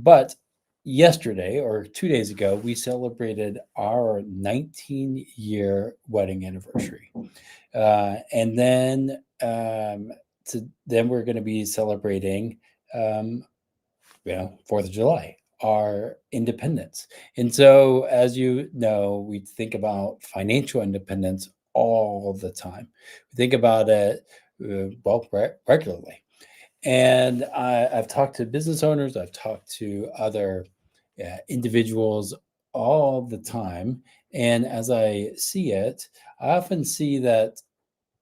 But yesterday or 2 days ago, we celebrated our 19-year wedding anniversary. And then we're going to be celebrating, um, 4th of July, our independence. And so, as you know, we think about financial independence all the time. We think about it, regularly. And I've talked to business owners, I've talked to other individuals all the time. And as I see it, I often see that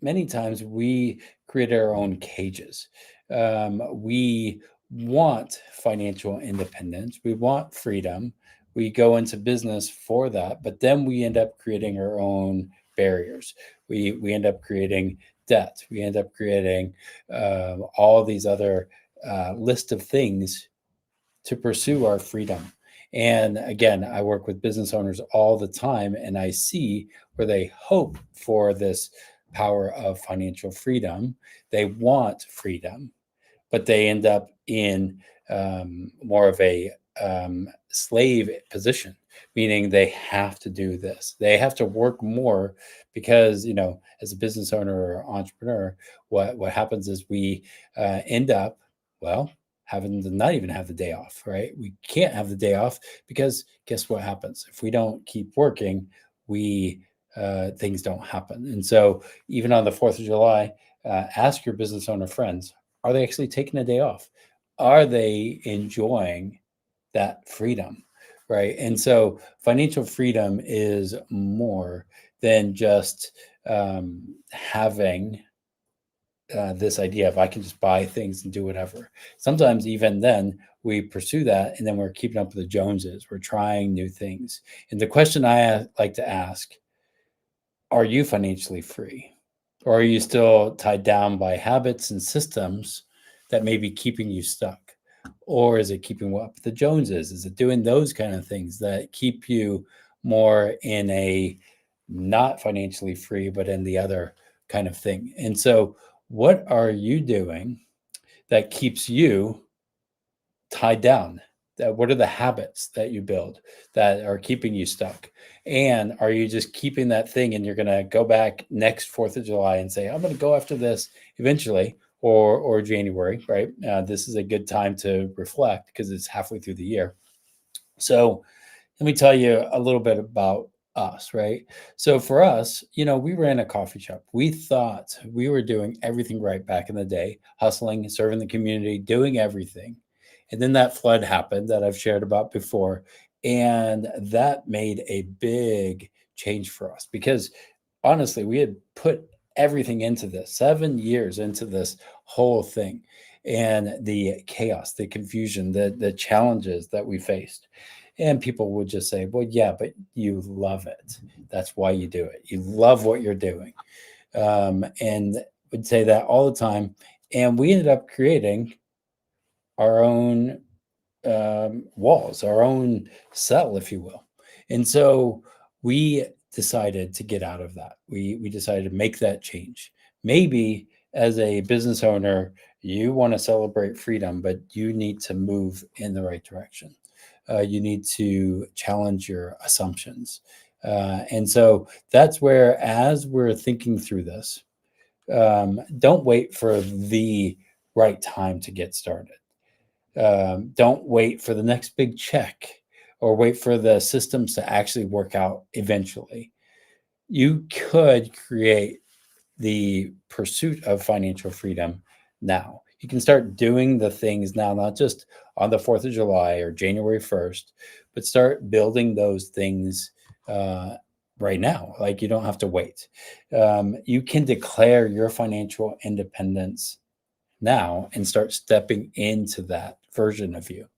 many times we create our own cages. We want financial independence, we want freedom, we go into business for that, but then we end up creating our own barriers. We end up creating debt, we end up creating all these other list of things to pursue our freedom. And again, I work with business owners all the time, and I see where they hope for this power of financial freedom. They want freedom, but they end up in more of a slave position, meaning they have to do this. They have to work more because, as a business owner or entrepreneur, what happens is we end up, well, having to not even have the day off, right? We can't have the day off because guess what happens? If we don't keep working, we things don't happen. And so, even on the 4th of July, ask your business owner friends, are they actually taking a day off? Are they enjoying that freedom? Right. And so financial freedom is more than just having this idea of I can just buy things and do whatever. Sometimes even then we pursue that and then we're keeping up with the Joneses. We're trying new things. And the question I like to ask, are you financially free? Or are you still tied down by habits and systems that may be keeping you stuck? Or is it keeping up with the Joneses? Is it doing those kind of things that keep you more in a not financially free, but in the other kind of thing? And so, what are you doing that keeps you tied down? What are the habits that you build that are keeping you stuck? And are you just keeping that thing and you're going to go back next 4th of July and say, I'm going to go after this eventually, or January, right? This is a good time to reflect because it's halfway through the year. So let me tell you a little bit about us, right? So for us, we ran a coffee shop. We thought we were doing everything right back in the day, hustling, serving the community, doing everything. And then that flood happened that I've shared about before. And that made a big change for us because honestly, we had put everything into this, 7 years into this whole thing. And the chaos, the confusion, the challenges that we faced. And people would just say, well, yeah, but you love it. That's why you do it. You love what you're doing. And would say that all the time. And we ended up creating our own walls, our own cell, if you will. And so we decided to get out of that. We decided to make that change. Maybe as a business owner, you want to celebrate freedom, but you need to move in the right direction. You need to challenge your assumptions. And so that's where, as we're thinking through this, don't wait for the right time to get started. Don't wait for the next big check or wait for the systems to actually work out eventually. You could create the pursuit of financial freedom now. You can start doing the things now, not just on the 4th of July or January 1st, but start building those things right now. Like you don't have to wait. You can declare your financial independence now and start stepping into that version of you.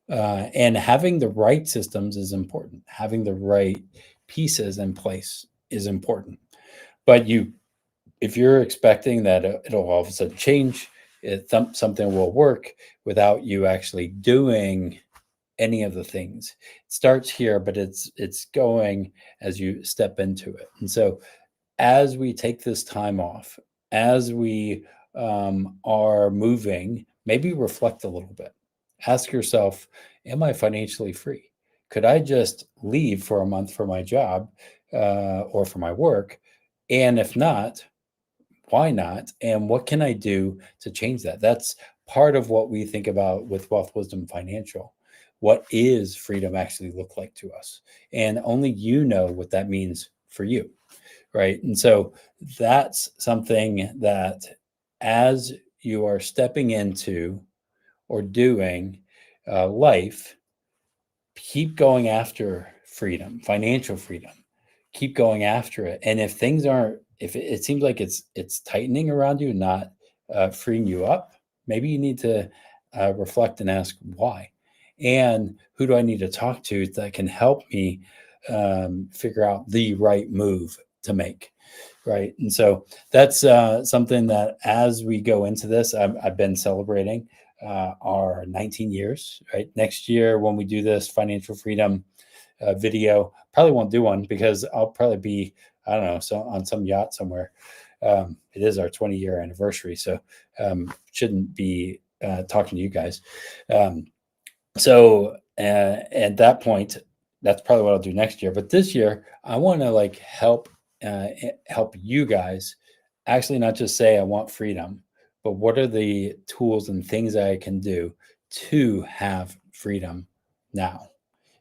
And having the right systems is important. Having the right pieces in place is important. But if you're expecting that it'll all of a sudden change, something will work without you actually doing any of the things. It starts here, but it's going as you step into it. And so, as we take this time off, as we are moving, maybe reflect a little bit Ask yourself, am I financially free? Could I just leave for a month for my job or for my work? And if not, why not? And what can I do to change that? That's part of what we think about with Wealth Wisdom Financial. What is freedom actually look like to us? And only you know what that means for you, right? And so that's something that as you are stepping into or doing life, keep going after freedom, financial freedom. Keep going after it. And if things aren't, if it seems like it's tightening around you, not freeing you up, maybe you need to reflect and ask why, and who do I need to talk to that can help me figure out the right move to make. Right. And so that's something that as we go into this, I've been celebrating our 19 years. Right. Next year, when we do this financial freedom video, probably won't do one because I'll probably be, I don't know, so on some yacht somewhere. It is our 20-year anniversary. So shouldn't be talking to you guys. So at that point, that's probably what I'll do next year. But this year, I want to like help you guys actually not just say I want freedom, but what are the tools and things that I can do to have freedom now.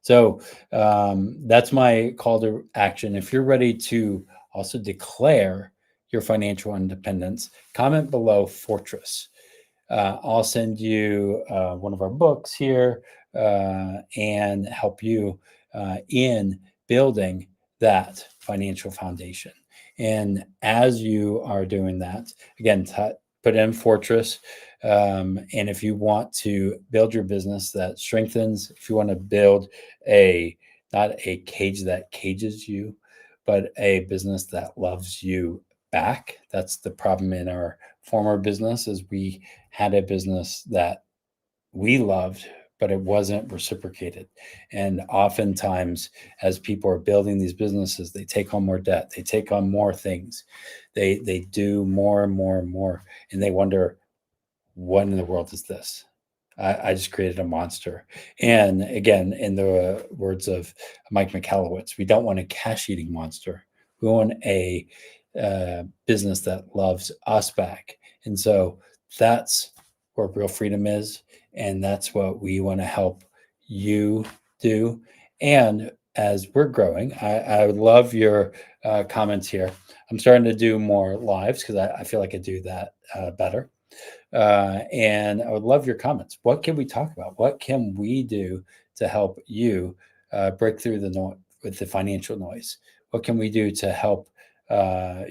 So that's my call to action. If you're ready to also declare your financial independence, comment below Fortress. I'll send you one of our books here and help you in building that financial foundation. And as you are doing that, again, put in Fortress. And if you want to build your business that strengthens, if you want to build a not a cage that cages you, but a business that loves you back. That's the problem in our former business is we had a business that we loved, but it wasn't reciprocated. And oftentimes, as people are building these businesses, they take on more debt, they take on more things, they do more and more and more, and they wonder, what in the world is this? I just created a monster. And again, in the words of Mike McAllowitz, we don't want a cash eating monster. We want a business that loves us back. And so that's where real freedom is. And that's what we want to help you do. And as we're growing, I would love your comments here. I'm starting to do more lives because I feel like I do that better. And I would love your comments. What can we talk about? What can we do to help you break through the noise with the financial noise? What can we do to help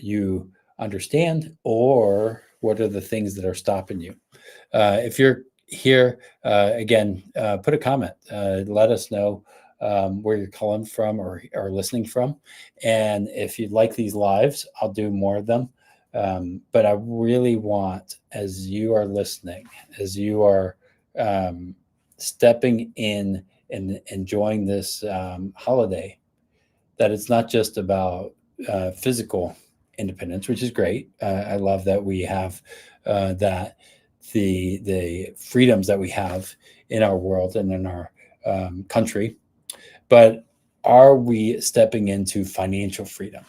you understand, or what are the things that are stopping you? If you're here, again, put a comment. Let us know where you're calling from or listening from. And if you'd like these lives, I'll do more of them. But I really want, as you are listening, as you are stepping in and enjoying this holiday, that it's not just about physical independence, which is great. I love that we have that the freedoms that we have in our world and in our country, but are we stepping into financial freedom?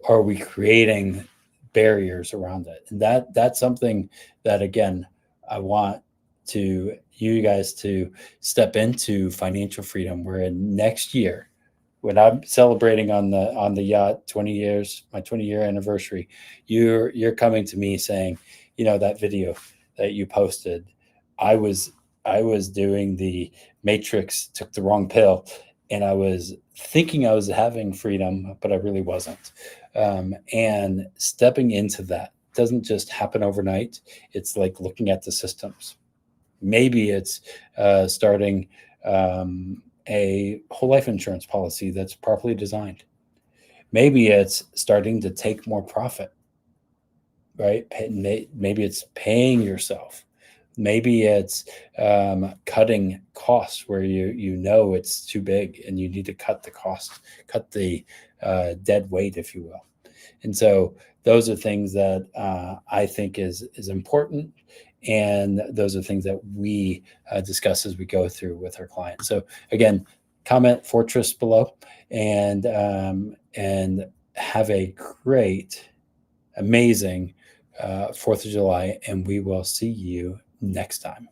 Are we creating barriers around it? And that's something that again I want to you guys to step into financial freedom. Where in next year, when I'm celebrating on the yacht 20 years, my 20-year anniversary, you're coming to me saying, you know, that video that you posted, I was I was doing the matrix, took the wrong pill, and I was thinking I was having freedom, but I really wasn't. And stepping into that doesn't just happen overnight. It's like looking at the systems. Maybe it's starting a whole life insurance policy that's properly designed. Maybe it's starting to take more profit, right? Maybe it's paying yourself. Maybe it's cutting costs where you know it's too big and you need to cut the cost, cut the dead weight, if you will. And so those are things that I think is important. And those are things that we discuss as we go through with our clients. So again, comment Fortress below, and have a great, amazing 4th of July, and we will see you next time.